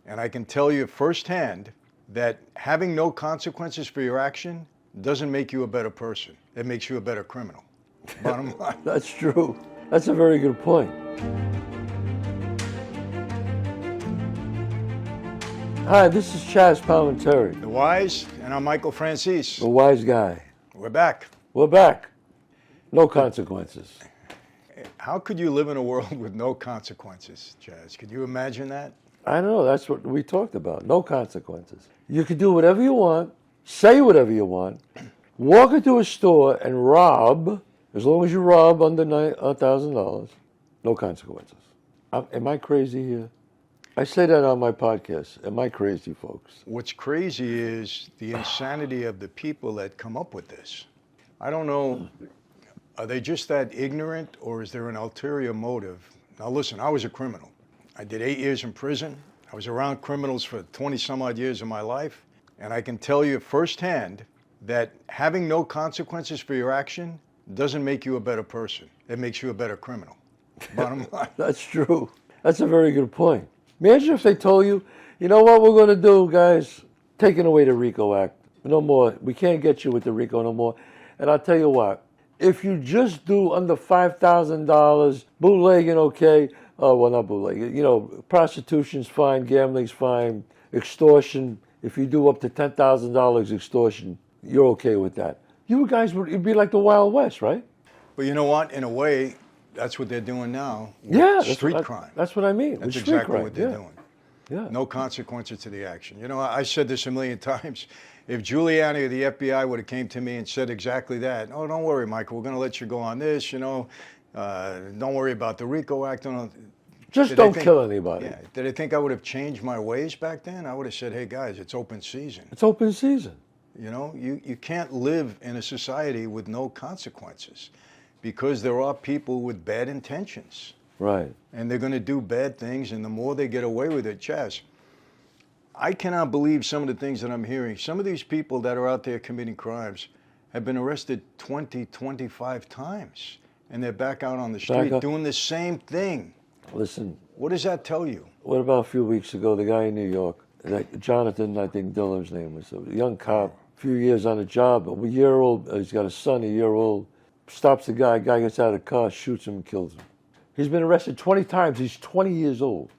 And I can tell you firsthand that having no consequences for your action doesn't make you a better person. It makes you a better criminal. Bottom line. That's true. That's a very good point. Hi, this is Chazz Palminteri, The Wise, and I'm Michael Franzese. the wise guy. We're back. We're back. No consequences. How could you live in a world with no consequences, Chazz? Could you imagine that? I know, that's what we talked about. No consequences. You can do whatever you want, say whatever you want, walk into a store and rob, as long as you rob under $1,000, no consequences. Am I crazy here? I say that on my podcast. Am I crazy, folks? What's crazy is the insanity of the people that come up with this. I don't know, are they just that ignorant, or is there an ulterior motive? Now listen, I was a criminal. I did 8 years in prison. I was around criminals for 20 some odd years of my life. And I can tell you firsthand that having no consequences for your action doesn't make you a better person. It makes you a better criminal. Bottom line. That's true. That's a very good point. Imagine if they told you, you know what we're going to do, guys? Taking away the RICO Act. No more. We can't get you with the RICO no more. And I'll tell you what, if you just do under $5,000, bootlegging, okay. Well, not bootlegging. You know, prostitution's fine, gambling's fine, extortion. If you do up to $10,000 extortion, you're okay with that. You guys would be like the Wild West, right? But you know what? In a way, that's what they're doing now with Yeah, street crime. That's what I mean. That's with exactly crime. what they're Yeah. doing. Yeah. No consequences to the action. You know, I said this a million times. If Giuliani or the FBI would have came to me and said exactly that, oh, don't worry, Michael, we're going to let you go on this, you know, don't worry about the RICO Act. Just don't kill anybody. Yeah. Did I think I would have changed my ways back then? I would have said, hey, guys, it's open season. It's open season. You know, you can't live in a society with no consequences because there are people with bad intentions. Right. And they're going to do bad things, and the more they get away with it, Chazz, I cannot believe some of the things that I'm hearing. Some of these people that are out there committing crimes have been arrested 20, 25 times, and they're back out on the street doing the same thing. Listen. What does that tell you? What about a few weeks ago, the guy in New York, Jonathan, I think Diller's name was, a young cop, a few years on the job, a year old, he's got a son, a year old, stops the guy gets out of the car, shoots him, and kills him. He's been arrested 20 times. He's 20 years old.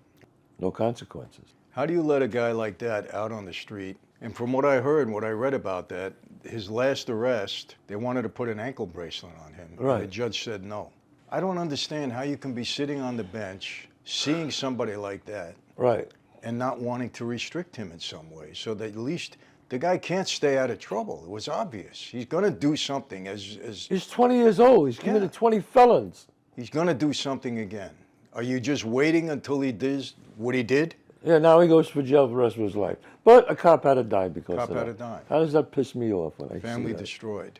No consequences. How do you let a guy like that out on the street? And from what I heard and what I read about that, his last arrest, they wanted to put an ankle bracelet on him. Right. And the judge said no. I don't understand how you can be sitting on the bench, seeing somebody like that, right, and not wanting to restrict him in some way, so that at least the guy can't stay out of trouble. It was obvious. He's going to do something as He's 20 years old. He's committed 20 felons. He's going to do something again. Are you just waiting until he does what he did? Yeah, now he goes for jail for the rest of his life. But a cop had to die because of that. Cop had to die. How does that piss me off when I see that? Family destroyed.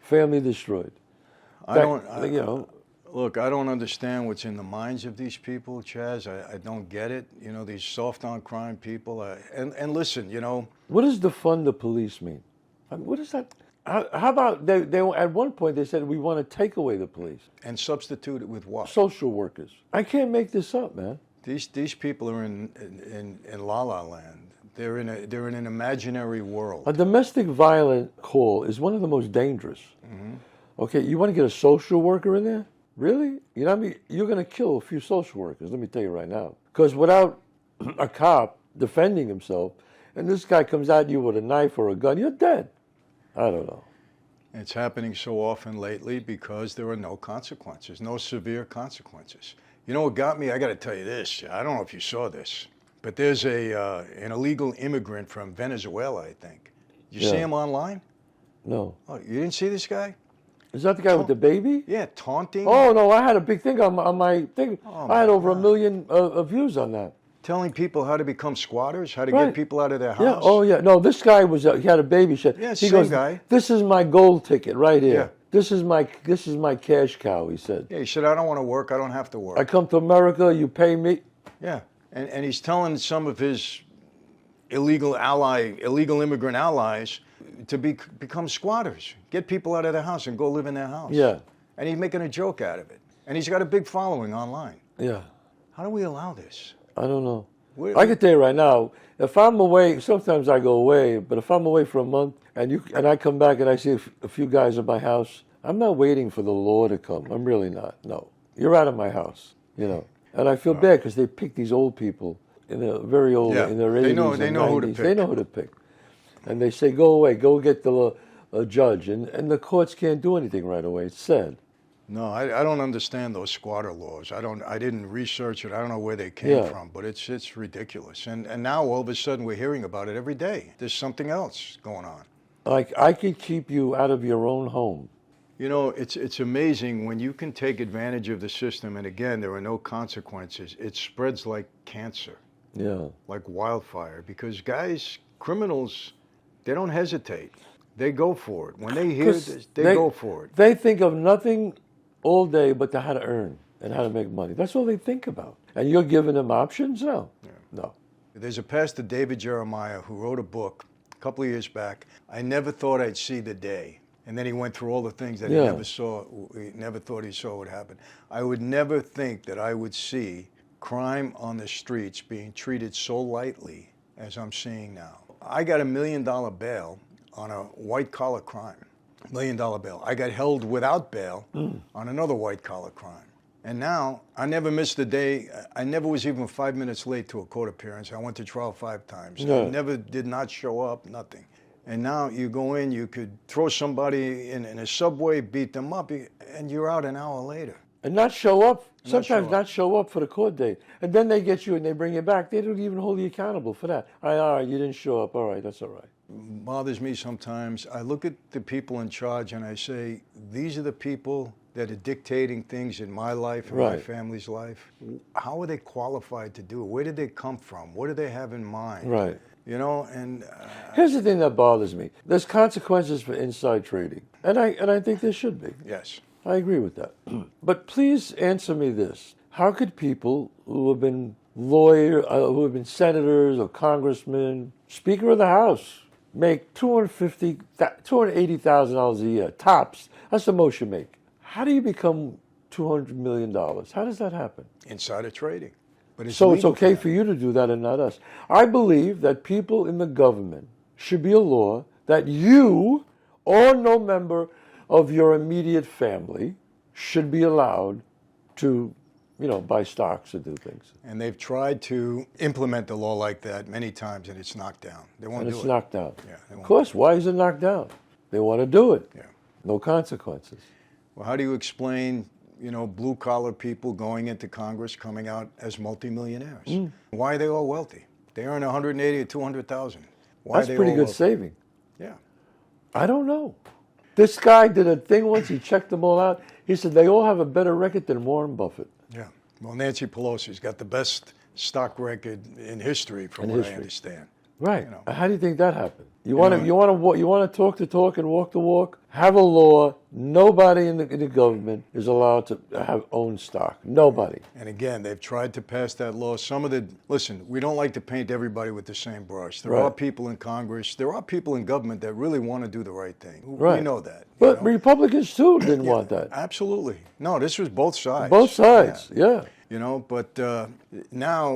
Family destroyed. Look, I don't understand what's in the minds of these people, Chazz. I don't get it. You know, these soft on crime people. And listen, you know. What does defund the police mean? I mean, what is that? How about they at one point they said we want to take away the police and substitute it with what? Social workers. I can't make this up, man. These people are in la la land. They're in an imaginary world. A domestic violence call is one of the most dangerous. Mm-hmm. Okay, you want to get a social worker in there? Really? You know what I mean? You're going to kill a few social workers, let me tell you right now. Because without a cop defending himself, and this guy comes at you with a knife or a gun, you're dead. I don't know. It's happening so often lately because there are no consequences, no severe consequences. You know what got me? I got to tell you this. I don't know if you saw this, but there's an illegal immigrant from Venezuela, I think. Did you see him online? No. Oh, you didn't see this guy? Is that the guy with the baby? Yeah, taunting. Oh, no, I had a big thing on my thing. Oh, I had over 1 million views on that. Telling people how to become squatters, how to get people out of their house. Yeah. Oh, yeah. No, this guy he had a baby. Yeah, he same guy. This is my gold ticket right here. Yeah. This is my cash cow, he said. Yeah, he said, I don't want to work. I don't have to work. I come to America, you pay me. Yeah. And he's telling some of his illegal immigrant allies to become squatters, get people out of their house and go live in their house. Yeah. And he's making a joke out of it. And he's got a big following online. Yeah. How do we allow this? I don't know. I can tell you right now, if I'm away, sometimes I go away, but if I'm away for a month and I come back and I see a few guys at my house, I'm not waiting for the law to come. I'm really not. No, you're out of my house, And I feel bad because they pick these old people in their very old, in their 80s they and know 90s. who to pick. They know who to pick, and they say, "Go away, go get a judge," and the courts can't do anything right away. It's sad. No, I don't understand those squatter laws. I didn't research it. I don't know where they came from, but it's ridiculous. And now all of a sudden we're hearing about it every day. There's something else going on. Like, I could keep you out of your own home. It's amazing when you can take advantage of the system, and again, there are no consequences. It spreads like cancer, like wildfire, because criminals, they don't hesitate. They go for it. When they hear this, they go for it. They think of nothing all day but to how to earn and how to make money. That's all they think about. And you're giving them options? No. Yeah. No. There's a pastor, David Jeremiah, who wrote a book a couple of years back. I never thought I'd see the day. And then he went through all the things that he never saw, he never thought he saw would happen. I would never think that I would see crime on the streets being treated so lightly as I'm seeing now. I got $1 million bail on a white-collar crime, $1 million bail. I got held without bail on another white-collar crime. And now, I never missed a day. I never was even 5 minutes late to a court appearance. I went to trial 5 times. I never did not show up, nothing. And now you go in, you could throw somebody in a subway, beat them up, and you're out an hour later. And not show up, sometimes not show up for the court date. And then they get you and they bring you back. They don't even hold you accountable for that. All right, you didn't show up. All right, that's all right. Bothers me sometimes. I look at the people in charge and I say, these are the people that are dictating things in my life and my family's life. How are they qualified to do it? Where did they come from? What do they have in mind? Right. And here's the thing that bothers me. There's consequences for inside trading. And I think there should be. Yes. I agree with that. But please answer me this. How could people who have been who have been senators or congressmen, Speaker of the House, make $280,000 a year, tops? That's the most you make. How do you become $200 million? How does that happen? Insider trading. But so it's okay for you to do that and not us. I believe that people in the government should be a law that you or no member of your immediate family should be allowed to, buy stocks or do things. And they've tried to implement a law like that many times, and it's knocked down. They won't do it. And it's knocked down. Yeah, of course. Why is it knocked down? They want to do it. Yeah. No consequences. Well, how do you explain, blue-collar people going into Congress coming out as multimillionaires? Why are they all wealthy? They earn $180,000 or $200,000. Why That's pretty good saving. Yeah. I don't know. This guy did a thing once. He checked them all out. He said they all have a better record than Warren Buffett. Yeah. Well, Nancy Pelosi's got the best stock record in history, from what I understand. Right. How do you think that happened? You want to talk the talk and walk the walk? Have a law. Nobody in the government is allowed to own stock. Nobody. And again, they've tried to pass that law. Listen, we don't like to paint everybody with the same brush. There are people in Congress, there are people in government that really want to do the right thing. We know that. But Republicans too didn't want that. Absolutely. No, this was both sides. Both sides, yeah. But now,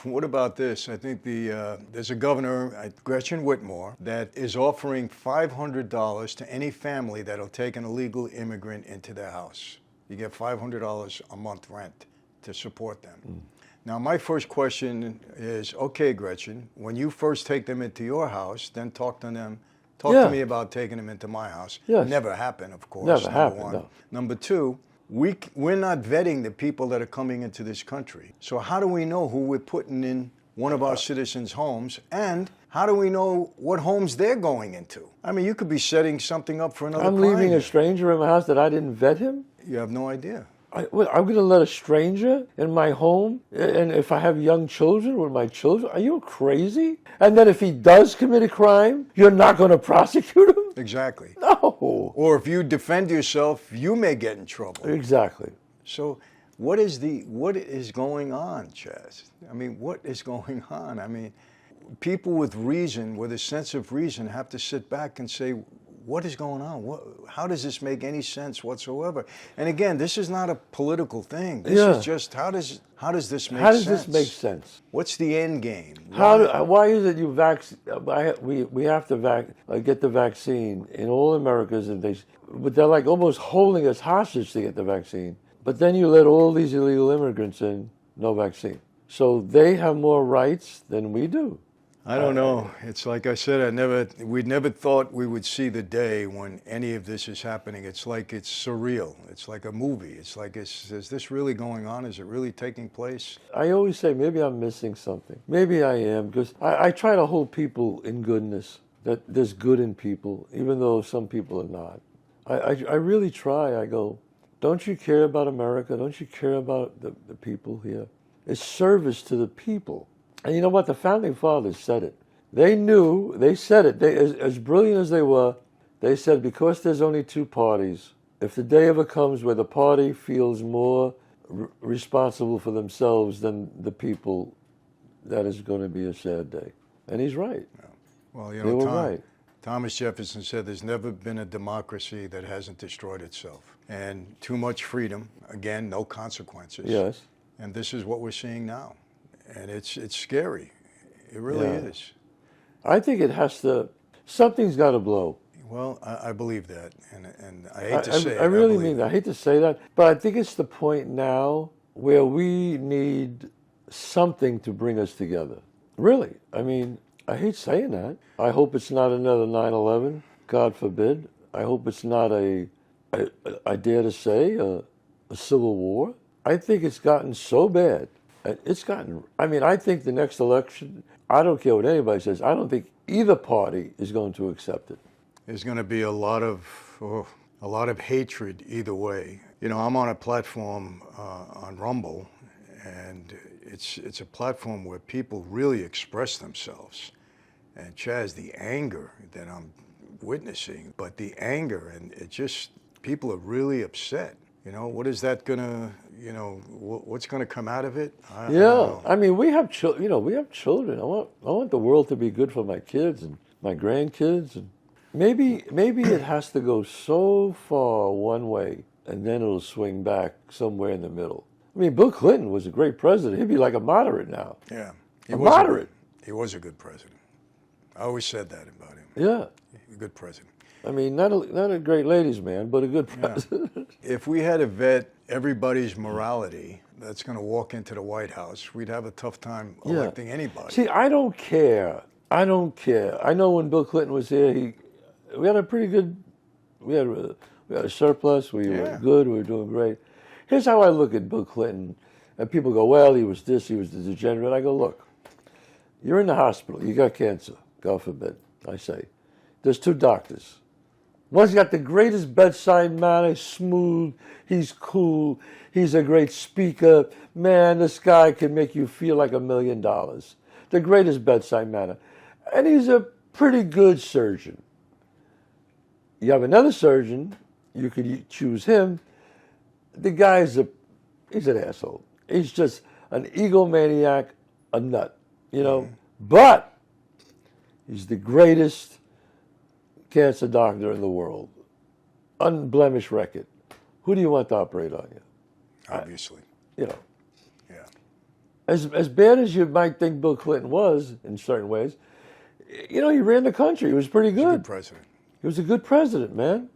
what about this? I think there's a governor, Gretchen Whitmer, that is offering $500 to any family that'll take an illegal immigrant into their house. You get $500 a month rent to support them. Now, my first question is, okay, Gretchen, when you first take them into your house, then talk to them. Talk to me about taking them into my house. Yes. Never happened, of course. Never happened, no. Number two, we're not vetting the people that are coming into this country. So how do we know who we're putting in one of our citizens' homes? And how do we know what homes they're going into? I mean, you could be setting something up for another I'm leaving a stranger in my house that I didn't vet him? You have no idea. I'm going to let a stranger in my home? And if I have young children with my children? Are you crazy? And then if he does commit a crime, you're not going to prosecute him? Exactly. No. Or if you defend yourself, you may get in trouble. Exactly. So what is going on, Chazz? I mean, what is going on? I mean, people with reason, with a sense of reason, have to sit back and say, what is going on? How does this make any sense whatsoever? And again, this is not a political thing. This is just how does this make sense? How does this make sense? What's the end game? Why is it we have to get the vaccine in all Americas, but they're like almost holding us hostage to get the vaccine. But then you let all these illegal immigrants in, no vaccine. So they have more rights than we do. I don't know. It's like I said, we never thought we would see the day when any of this is happening. It's like it's surreal. It's like a movie. It's like, is this really going on? Is it really taking place? I always say, maybe I'm missing something. Maybe I am, because I try to hold people in goodness, that there's good in people, even though some people are not. I really try. I go, don't you care about America? Don't you care about the people here? It's service to the people. And you know what? The Founding Fathers said it. They said it. As brilliant as they were, they said, because there's only two parties, if the day ever comes where the party feels more responsible for themselves than the people, that is going to be a sad day. And he's right. Yeah. Well, they were right. Thomas Jefferson said there's never been a democracy that hasn't destroyed itself. And too much freedom, again, no consequences. Yes. And this is what we're seeing now. And it's scary. It really is. I think it has to, something's got to blow. Well, I believe that. And I hate to say it. I really mean that. I hate to say that. But I think it's the point now where we need something to bring us together. Really. I mean, I hate saying that. I hope it's not another 9/11. God forbid. I hope it's not I dare to say, a civil war. I think it's gotten so bad. I think the next election, I don't care what anybody says, I don't think either party is going to accept it. There's going to be a lot of hatred either way. You know, I'm on a platform on Rumble, and it's a platform where people really express themselves. And Chazz, the anger that I'm witnessing, but the anger, and it just, people are really upset. You know, what is that gonna, what's gonna come out of it? I don't know. I mean, we have children. I want the world to be good for my kids and my grandkids. And maybe it has to go so far one way, and then it'll swing back somewhere in the middle. I mean, Bill Clinton was a great president. He'd be like a moderate now. Yeah. He was a good president. I always said that about him. Yeah. A good president. I mean, not a great ladies' man, but a good president. Yeah. If we had to vet everybody's morality that's going to walk into the White House, we'd have a tough time electing anybody. See, I don't care. I know when Bill Clinton was here, we had a pretty good, we had a surplus, we were good, we were doing great. Here's how I look at Bill Clinton, and people go, well, he was this, he was the degenerate. I go, look, you're in the hospital, you got cancer, God forbid, I say. There's two doctors. One's got the greatest bedside manner, smooth, he's cool, he's a great speaker. Man, this guy can make you feel like $1 million. The greatest bedside manner. And he's a pretty good surgeon. You have another surgeon, you could choose him. The guy's he's an asshole. He's just an egomaniac, a nut, But he's the greatest cancer doctor in the world. Unblemished record. Who do you want to operate on you? Obviously. Yeah. As bad as you might think Bill Clinton was in certain ways, he ran the country. He was pretty good. He was a good president. He was a good president, man.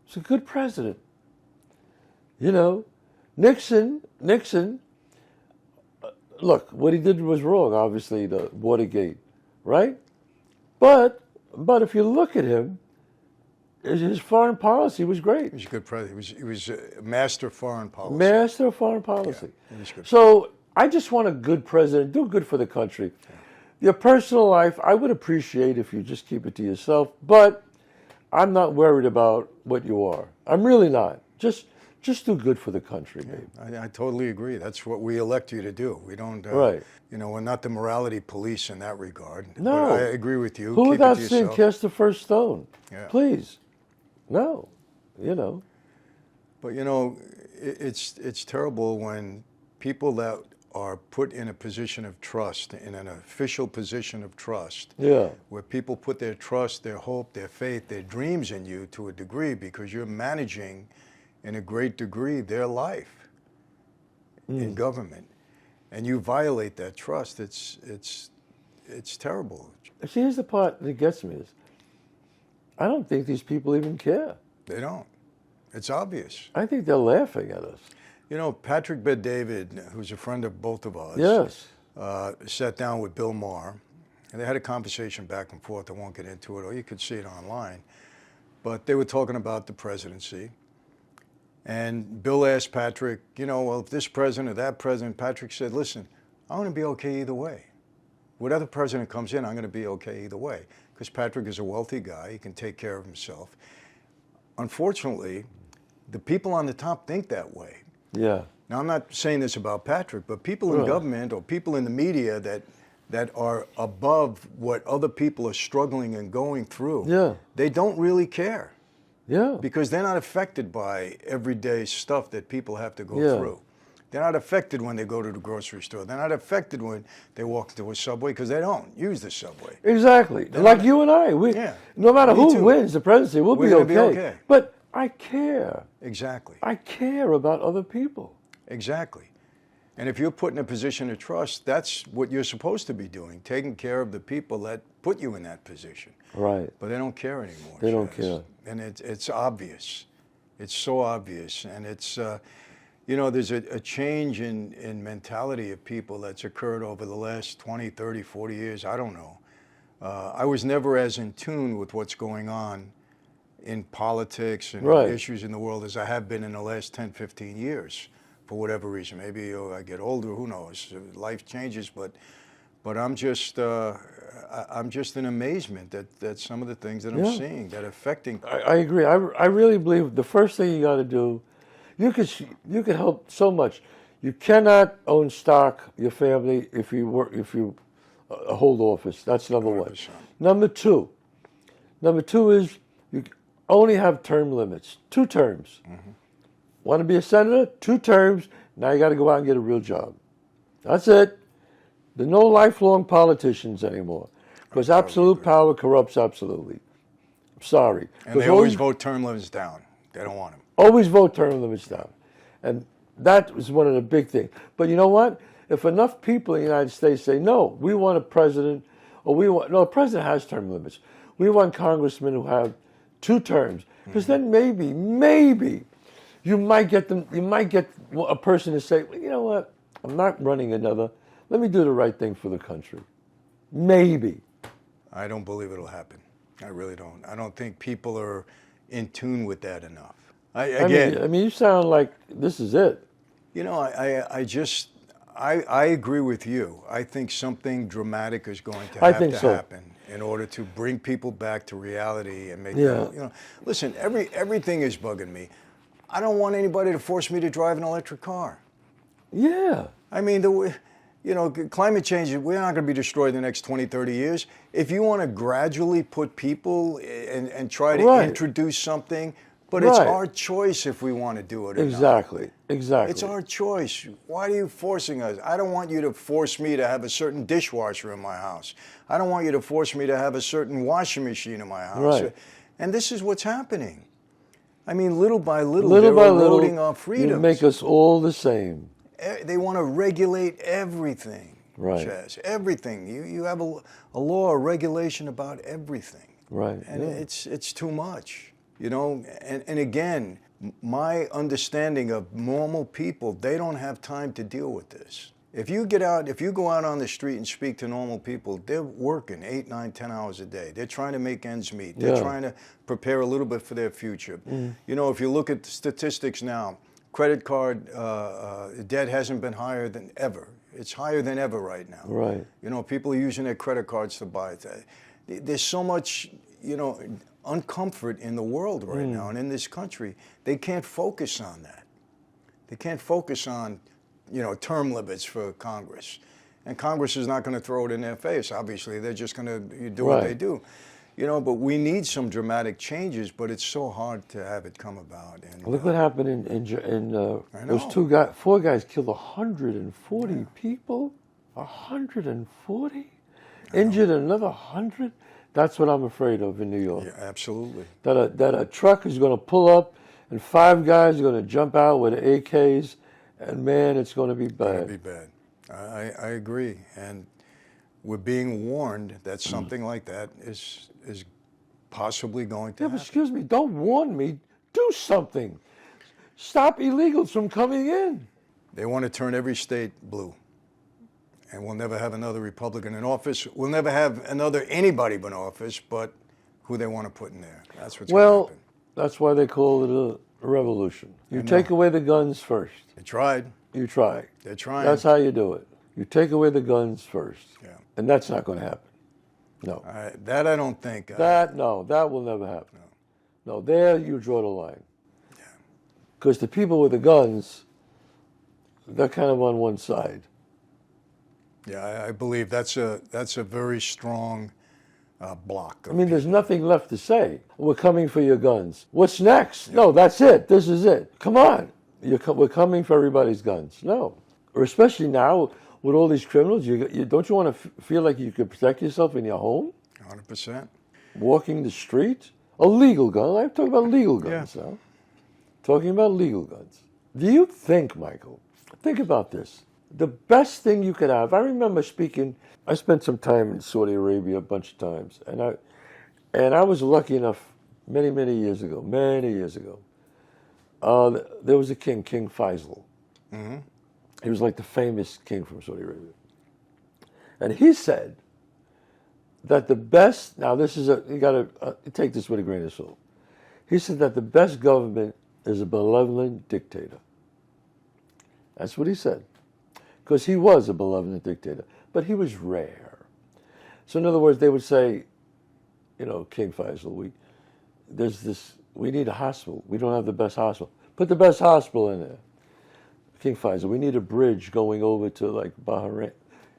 He was a good president. Nixon, look, what he did was wrong, obviously, the Watergate, right? But if you look at him, his foreign policy was great. He was a good president. He was a master foreign policy. Master of foreign policy. Yeah, he was good. So I just want a good president, do good for the country. Yeah. Your personal life, I would appreciate if you just keep it to yourself, but I'm not worried about what you are. I'm really not. Just do good for the country, babe. I totally agree. That's what we elect you to do. We don't, right. We're not the morality police in that regard. No. But I agree with you. Who Keep without it to sin yourself. cast the first stone? Yeah. Please. No. But, it's terrible when people that are put in a position of trust, in an official position of trust, Yeah. where people put their trust, their hope, their faith, their dreams in you to a degree because you're managing, in a great degree, their life in government, and you violate that trust, it's terrible. See, here's the part that gets me is, I don't think these people even care. They don't. It's obvious. I think they're laughing at us. You know, Patrick Bet-David, who's a friend of both of us, Yes. sat down with Bill Maher, and they had a conversation back and forth. I won't get into it, or you could see it online. But they were talking about the presidency. And Bill asked Patrick, you know, well, if this president or that president, Patrick said, listen, I'm going to be okay either way. Whatever president comes in, I'm going to be okay either way. Because Patrick is a wealthy guy. He can take care of himself. Unfortunately, the people on the top think that way. Yeah. Now, I'm not saying this about Patrick, but people in government or people in the media that are above what other people are struggling and going through, they don't really care. Yeah. Because they're not affected by everyday stuff that people have to go through. They're not affected when they go to the grocery store. They're not affected when they walk into a subway because they don't use the subway. Exactly. Like you and I. No matter who wins the presidency, we'll be okay. But I care. Exactly. I care about other people. Exactly. And if you're put in a position of trust, that's what you're supposed to be doing, taking care of the people that put you in that position. Right. But they don't care anymore. They don't care. And it's obvious. It's so obvious. And it's, you know, there's a change in mentality of people that's occurred over the last 20, 30, 40 years. I don't know. I was never as in tune with what's going on in politics and issues in the world as I have been in the last 10, 15 years. For whatever reason, maybe I get older. Who knows? Life changes, but I'm just in amazement that some of the things that I'm seeing that are affecting. I agree. I really believe the first thing you got to do, you could help so much. You cannot own stock, your family, if you hold office. That's number 100%. Number two is you only have term limits, 2 terms. Want to be a senator? 2 terms. Now you got to go out and get a real job. That's it. There are no lifelong politicians anymore, because absolute power corrupts absolutely. I'm sorry. And they always vote term limits down. They don't want them. Always vote term limits down. And that was one of the big things. But you know what? If enough people in the United States say, no, we want a president, or the president has term limits. We want congressmen who have 2 terms. Because then maybe, you might get a person to say, well, you know what? I'm not running another. Let me do the right thing for the country. Maybe. I don't believe it'll happen. I really don't. I don't think people are in tune with that enough. I mean, you sound like this is it. You know, I agree with you. I think something dramatic is going to have to happen in order to bring people back to reality and make them, you know. Listen, everything is bugging me. I don't want anybody to force me to drive an electric car. Yeah. I mean, you know, climate change, we're not going to be destroyed in the next 20, 30 years. If you want to gradually put people and try to introduce something, but it's our choice if we want to do it or Exactly. not. Exactly. It's our choice. Why are you forcing us? I don't want you to force me to have a certain dishwasher in my house. I don't want you to force me to have a certain washing machine in my house. Right. And this is what's happening. I mean, little by little, they're eroding our freedoms. You make us all the same. They want to regulate everything, right? Chazz, everything. You have a law, a regulation about everything, right? And it's too much, you know. And again, my understanding of normal people, they don't have time to deal with this. If you go out on the street and speak to normal people, they're working 8, 9, 10 hours a day. They're trying to make ends meet. They're trying to prepare a little bit for their future. You know, if you look at the statistics now, credit card debt hasn't been higher than ever. It's higher than ever right now. Right. You know, people are using their credit cards to buy. There's so much, you know, uncomfort in the world right now and in this country. They can't focus on that. They can't focus on, you know, term limits for Congress. And Congress is not going to throw it in their face, obviously. They're just going to do what they do. You know, but we need some dramatic changes, but it's so hard to have it come about. And Look what happened those four guys killed 140 people. 140? Injured another 100? That's what I'm afraid of in New York. Yeah, absolutely. That a truck is going to pull up and 5 guys are going to jump out with AKs, and man, it's going to be bad. It'll be bad. I agree. And we're being warned that something like that is possibly going to Yeah, happen. but excuse me, don't warn me. Do something. Stop illegals from coming in. They want to turn every state blue. And we'll never have another Republican in office. We'll never have another anybody in office, but who they want to put in there. That's what's going to happen. That's why they call it a revolution. You take away the guns first. They tried. You try. They're trying. That's how you do it. You take away the guns first. Yeah. And that's not going to happen. No. That I don't think. That will never happen. No, there you draw the line. Yeah. Because the people with the guns, they're kind of on one side. Yeah, I believe that's a very strong block. I mean, there's nothing left to say. We're coming for your guns. What's next? Yeah. No, that's it. This is it. Come on. We're coming for everybody's guns. No. Or especially now with all these criminals, don't you want to feel like you could protect yourself in your home? 100%. Walking the street? A legal gun. I'm talking about legal guns now. Talking about legal guns. Do you think, Michael, think about this. The best thing you could have, I remember I spent some time in Saudi Arabia a bunch of times, and I was lucky enough many years ago, there was a king, King Faisal. Mm-hmm. He was like the famous king from Saudi Arabia. And he said that the best, now this is you got to take this with a grain of salt. He said that the best government is a benevolent dictator. That's what he said. Because he was a benevolent dictator, but he was rare. So in other words, they would say, King Faisal, we need a hospital. We don't have the best hospital. Put the best hospital in there. King Faisal, we need a bridge going over to like Bahrain.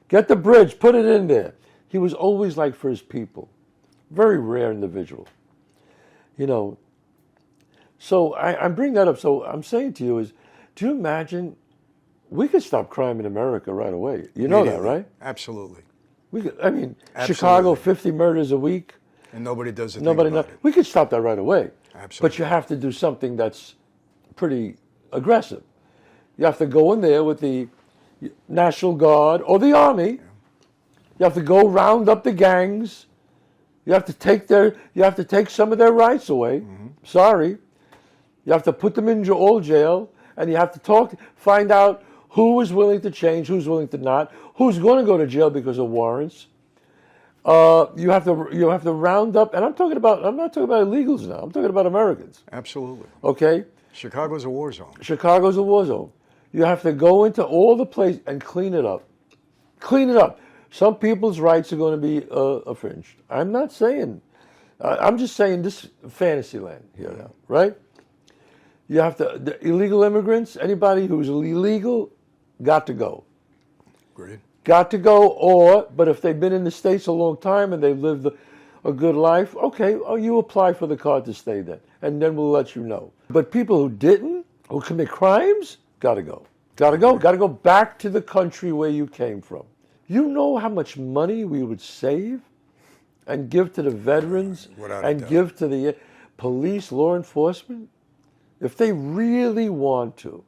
Get the bridge, put it in there. He was always like for his people. Very rare individual. So I bring that up. So I'm saying to you is, do you imagine we could stop crime in America right away? You know that, right? Absolutely. We could. I mean, absolutely. Chicago, 50 murders a week. And nobody does anything about it. We could stop that right away. Absolutely. But you have to do something that's pretty aggressive. You have to go in there with the National Guard or the Army. Yeah. You have to go round up the gangs. You have to take some of their rights away. Mm-hmm. Sorry. You have to put them in all jail, and you have to find out who is willing to change, who's willing to not, who's going to go to jail because of warrants. You have to round up, and I'm not talking about illegals now. I'm talking about Americans. Absolutely. Okay. Chicago's a war zone. Chicago's a war zone. You have to go into all the places and clean it up. Clean it up. Some people's rights are going to be infringed. I'm not saying. I'm just saying this fantasy land here now, right? You have the illegal immigrants. Anybody who's illegal, got to go. Great. Got to go, but if they've been in the States a long time and they've lived a good life, okay, you apply for the card to stay then, and then we'll let you know. But people who didn't, who commit crimes, got to go. Got to go. Got to go back to the country where you came from. You know how much money we would save and give to the veterans and give to the police, law enforcement? If they really want to,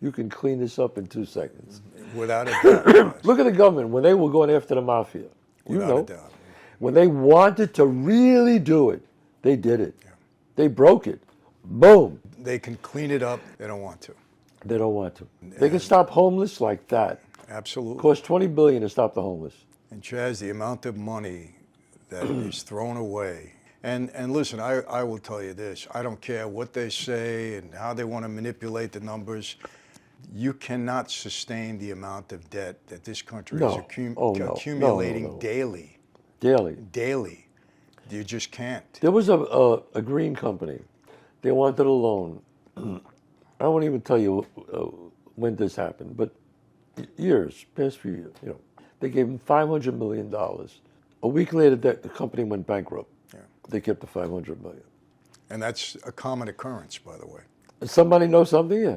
you can clean this up in 2 seconds. Without a doubt. Look at the government when they were going after the mafia. Without a doubt. When they wanted to really do it, they did it. Yeah. They broke it. Boom. They can clean it up. They don't want to. They don't want to. They can stop homeless like that. Absolutely. It costs $20 billion to stop the homeless. And Chazz, the amount of money that is thrown away. And listen, I will tell you this. I don't care what they say and how they want to manipulate the numbers. You cannot sustain the amount of debt that this country is accumulating daily. Daily. You just can't. There was a green company. They wanted a loan. I won't even tell you when this happened, but past few years, they gave them $500 million. A week later, the company went bankrupt. Yeah. they kept the $500 million. And that's a common occurrence, by the way. Somebody knows something, yeah.